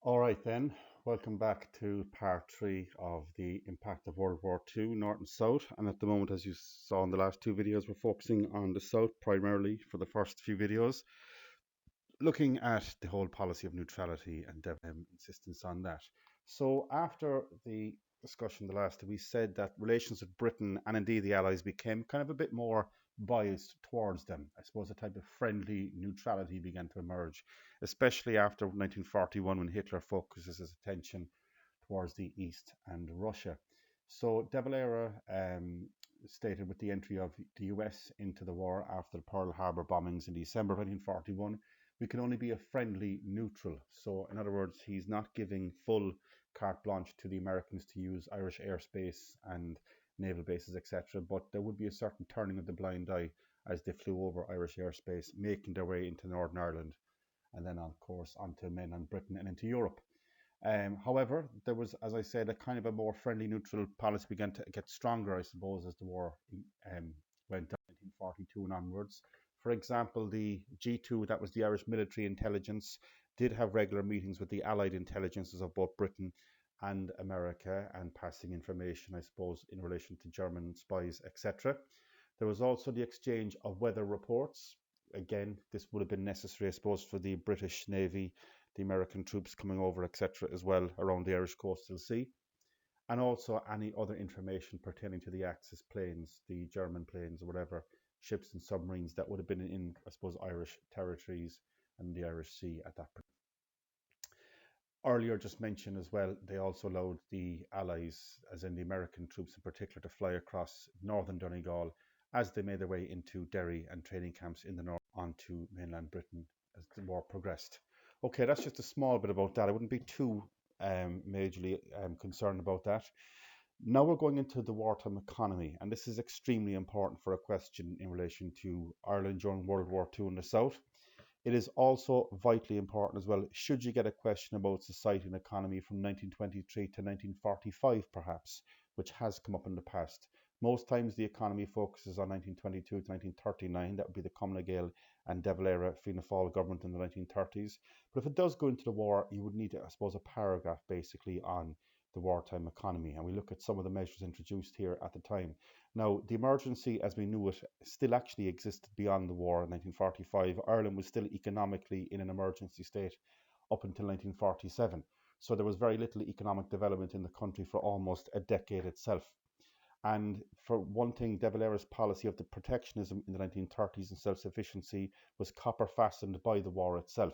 All right, then. Welcome back to part three of the impact of World War II, North and South. And at the moment, as you saw in the last two videos, we're focusing on the South primarily for the first few videos, looking at the whole policy of neutrality and insistence on that. So, after the discussion the last, we said that relations with Britain and indeed the Allies became kind of a bit more biased towards them. I suppose a type of friendly neutrality began to emerge, especially after 1941 when Hitler focuses his attention towards the East and Russia. So De Valera stated with the entry of the US into the war after the Pearl Harbor bombings in December 1941, we can only be a friendly neutral. So, in other words, he's not giving full carte blanche to the Americans to use Irish airspace and naval bases, etc. But there would be a certain turning of the blind eye as they flew over Irish airspace, making their way into Northern Ireland and then, of course, onto mainland Britain and into Europe. However, there was, as I said, a kind of a more friendly, neutral policy began to get stronger, I suppose, as the war went on in 1942 and onwards. For example, the G2, that was the Irish military intelligence, did have regular meetings with the Allied intelligences of both Britain and America and passing information, I suppose, in relation to German spies, etc. There was also the exchange of weather reports. Again, this would have been necessary, I suppose, for the British Navy, the American troops coming over, etc., as well around the Irish coastal sea, and also any other information pertaining to the Axis planes, the German planes, or whatever ships and submarines that would have been in, I suppose, Irish territories and the Irish Sea at that point. Earlier, just mentioned as well, they also allowed the Allies, as in the American troops in particular, to fly across northern Donegal as they made their way into Derry and training camps in the north onto mainland Britain as the war progressed. Okay, that's just a small bit about that. I wouldn't be too majorly concerned about that. Now we're going into the wartime economy, and this is extremely important for a question in relation to Ireland during World War II in the South. It is also vitally important as well, should you get a question about society and economy from 1923 to 1945, perhaps, which has come up in the past. Most times the economy focuses on 1922 to 1939, that would be the Cumann Gael and De Valera Fianna Fáil government in the 1930s. But if it does go into the war, you would need, I suppose, a paragraph basically on the wartime economy. And we look at some of the measures introduced here at the time. Now, the emergency as we knew it still actually existed beyond the war in 1945. Ireland was still economically in an emergency state up until 1947. So there was very little economic development in the country for almost a decade itself. And for one thing, De Valera's policy of the protectionism in the 1930s and self sufficiency was copper fastened by the war itself.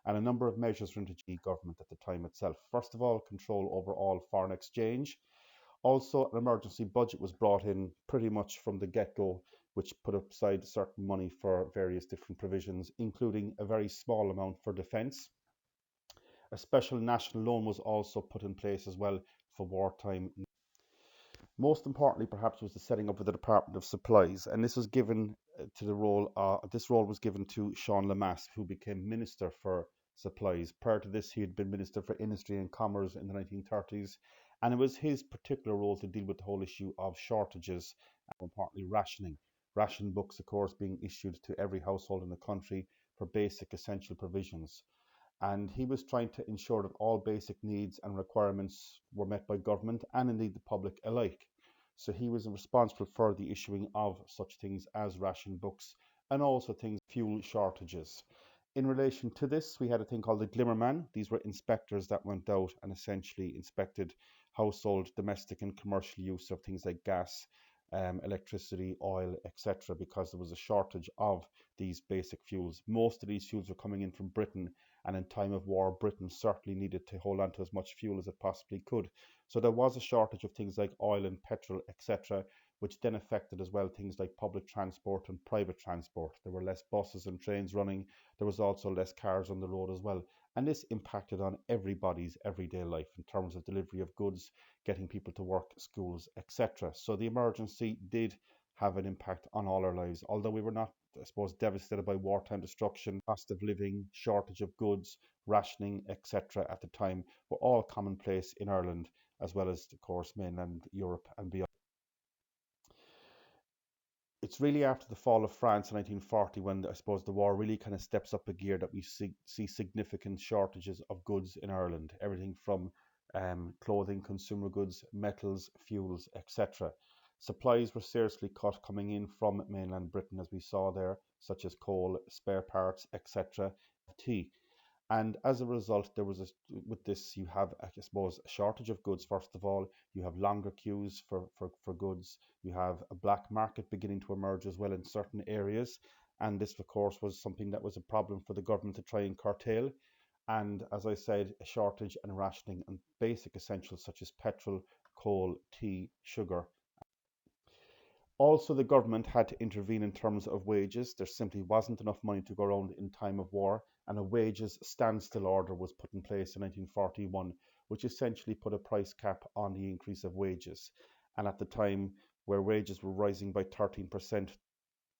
And a number of measures were introduced by the government at the time itself. First of all, control over all foreign exchange. Also, an emergency budget was brought in pretty much from the get go, which put aside certain money for various different provisions, including a very small amount for defence. A special national loan was also put in place as well for wartime. Most importantly, perhaps, was the setting up of the Department of Supplies, and this was given to the role. This role was given to Sean Lemass, who became Minister for Supplies. Prior to this, he had been Minister for Industry and Commerce in the 1930s, and it was his particular role to deal with the whole issue of shortages and, importantly, rationing. Ration books, of course, being issued to every household in the country for basic essential provisions, and he was trying to ensure that all basic needs and requirements were met by government and indeed the public alike. So he was responsible for the issuing of such things as ration books and also things fuel shortages. In relation to this, we had a thing called the Glimmerman. These were inspectors that went out and essentially inspected household, domestic, and commercial use of things like gas, electricity, oil, etc., because there was a shortage of these basic fuels. Most of these fuels were coming in from Britain, and in time of war, Britain certainly needed to hold on to as much fuel as it possibly could. So there was a shortage of things like oil and petrol, etc., which then affected as well things like public transport and private transport. There were less buses and trains running. There was also less cars on the road as well. And this impacted on everybody's everyday life in terms of delivery of goods, getting people to work, schools, etc. So the emergency did have an impact on all our lives, although we were not, I suppose, devastated by wartime destruction. Cost of living, shortage of goods, rationing, etc. at the time were all commonplace in Ireland, as well as, of course, mainland Europe and beyond. It's really after the fall of France in 1940 when I suppose the war really kind of steps up a gear that we see significant shortages of goods in Ireland. Everything from clothing, consumer goods, metals, fuels, etc. Supplies were seriously cut coming in from mainland Britain, as we saw there, such as coal, spare parts, etc. Tea. And as a result, with this, you have, I suppose, a shortage of goods, first of all. You have longer queues for goods. You have a black market beginning to emerge as well in certain areas. And this, of course, was something that was a problem for the government to try and curtail. And as I said, a shortage and rationing on basic essentials such as petrol, coal, tea, sugar. Also, the government had to intervene in terms of wages. There simply wasn't enough money to go around in time of war, and a wages standstill order was put in place in 1941, which essentially put a price cap on the increase of wages. And at the time, where wages were rising by 13%,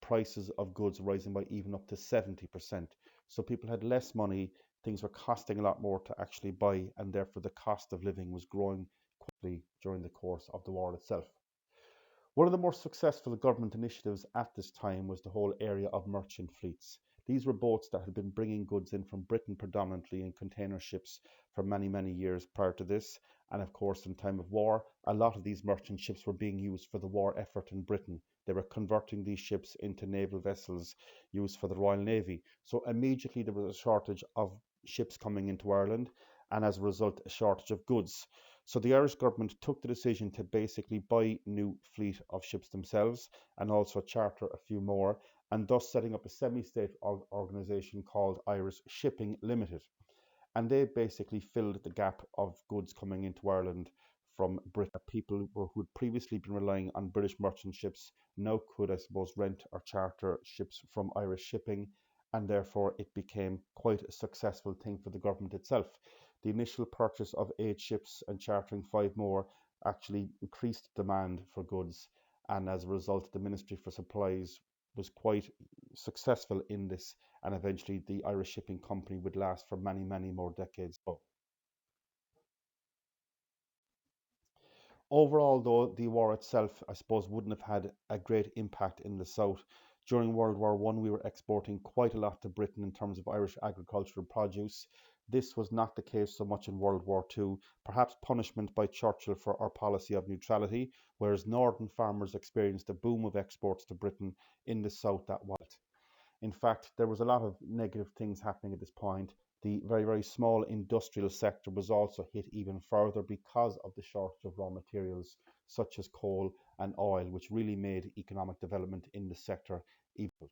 prices of goods rising by even up to 70%. So people had less money, things were costing a lot more to actually buy, and therefore the cost of living was growing quickly during the course of the war itself. One of the more successful government initiatives at this time was the whole area of merchant fleets. These were boats that had been bringing goods in from Britain predominantly in container ships for many, many years prior to this. And of course, in time of war, a lot of these merchant ships were being used for the war effort in Britain. They were converting these ships into naval vessels used for the Royal Navy. So immediately there was a shortage of ships coming into Ireland, and as a result, a shortage of goods. So the Irish government took the decision to basically buy new fleet of ships themselves and also charter a few more, and thus setting up a semi-state organisation called Irish Shipping Limited. And they basically filled the gap of goods coming into Ireland from Britain. People who had previously been relying on British merchant ships now could, I suppose, rent or charter ships from Irish shipping, and therefore it became quite a successful thing for the government itself. The initial purchase of 8 ships and chartering 5 more actually increased demand for goods, and as a result, the Ministry for Supplies was quite successful in this, and eventually the Irish Shipping Company would last for many, many more decades. Overall, though, the war itself, I suppose, wouldn't have had a great impact in the South. During World War One, we were exporting quite a lot to Britain in terms of Irish agricultural produce. This was not the case so much in World War Two, perhaps punishment by Churchill for our policy of neutrality, whereas northern farmers experienced a boom of exports to Britain. In the South, that was. In fact, there was a lot of negative things happening at this point. The very, very small industrial sector was also hit even further because of the shortage of raw materials such as coal and oil, which really made economic development in the sector even.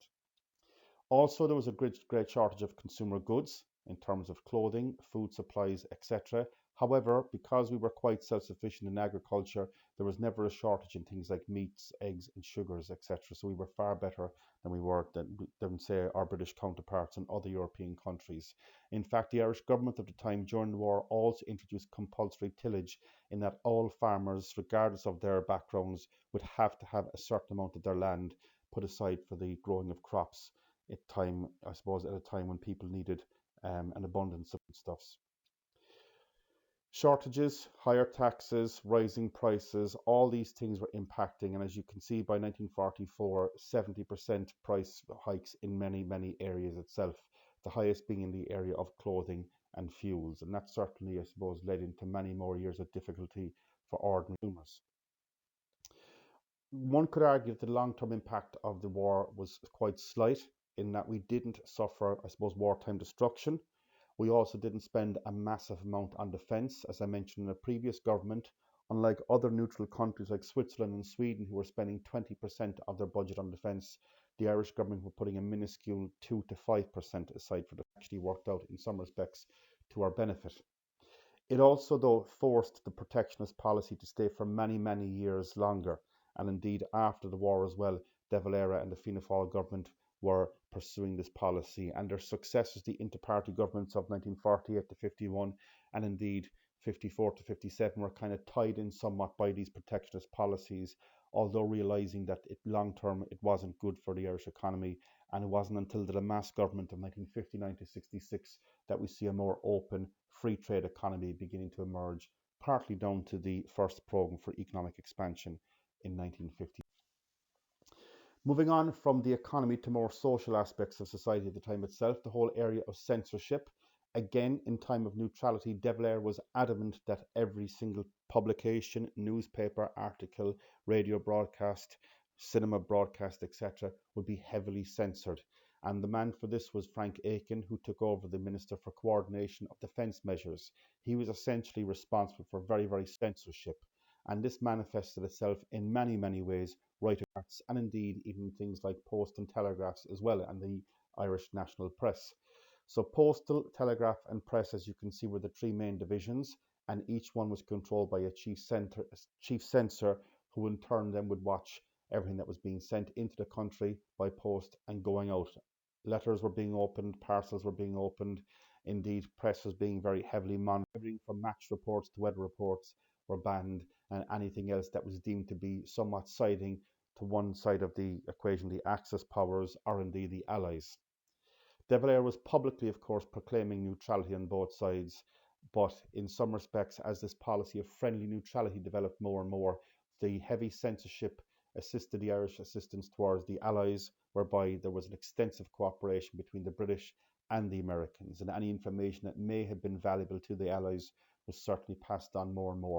Also, there was a great shortage of consumer goods in terms of clothing, food supplies, etc. However, because we were quite self-sufficient in agriculture, there was never a shortage in things like meats, eggs, and sugars, etc. So we were far better than we were than say our British counterparts in other European countries. In fact, the Irish government of the time during the war also introduced compulsory tillage, in that all farmers, regardless of their backgrounds, would have to have a certain amount of their land put aside for the growing of crops I suppose, at a time when people needed an abundance of stuffs. Shortages, higher taxes, rising prices, all these things were impacting. And as you can see, by 1944, 70% price hikes in many, many areas itself, the highest being in the area of clothing and fuels. And that certainly, I suppose, led into many more years of difficulty for ordinary consumers. One could argue that the long-term impact of the war was quite slight, in that we didn't suffer, I suppose, wartime destruction. We also didn't spend a massive amount on defence, as I mentioned in a previous government. Unlike other neutral countries like Switzerland and Sweden, who were spending 20% of their budget on defence, the Irish government were putting a minuscule 2 to 5% aside for defence. Actually worked out in some respects to our benefit. It also, though, forced the protectionist policy to stay for many, many years longer. And indeed, after the war as well, De Valera and the Fianna Fáil government were pursuing this policy. And their successors, the inter-party governments of 1948 to 51, and indeed 54 to 57, were kind of tied in somewhat by these protectionist policies, although realising that long term it wasn't good for the Irish economy. And it wasn't until the Lemass government of 1959 to 66 that we see a more open, free trade economy beginning to emerge, partly down to the first programme for economic expansion in 1950. Moving on from the economy to more social aspects of society at the time itself, the whole area of censorship. Again, in time of neutrality, De Valera was adamant that every single publication, newspaper, article, radio broadcast, cinema broadcast, etc., would be heavily censored. And the man for this was Frank Aiken, who took over the Minister for Coordination of Defence Measures. He was essentially responsible for very censorship. And this manifested itself in many ways right across, and indeed even things like post and telegraphs as well, and the Irish national press. So postal, telegraph, and press, as you can see, were the three main divisions, and each one was controlled by a chief censor, who in turn then would watch everything that was being sent into the country by post and going out. Letters were being opened, parcels were being opened. Indeed, press was being very heavily monitored. Everything from match reports to weather reports were banned, and anything else that was deemed to be somewhat siding to one side of the equation, the Axis powers, or indeed the Allies. De Valera was publicly, of course, proclaiming neutrality on both sides, but in some respects, as this policy of friendly neutrality developed more and more, the heavy censorship assisted the Irish assistance towards the Allies, whereby there was an extensive cooperation between the British and the Americans, and any information that may have been valuable to the Allies was certainly passed on more and more.